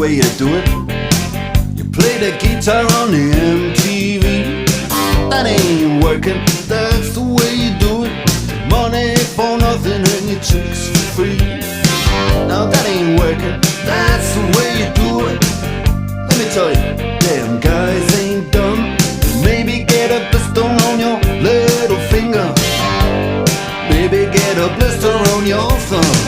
way you do it. You play the guitar on the MTV. That ain't working, that's the way you do it. Money for nothing and your chicks for free. Now that ain't working, that's the way you do it. Let me tell you, damn guys ain't dumb. Maybe get a blister on your little finger. Maybe get a blister on your thumb.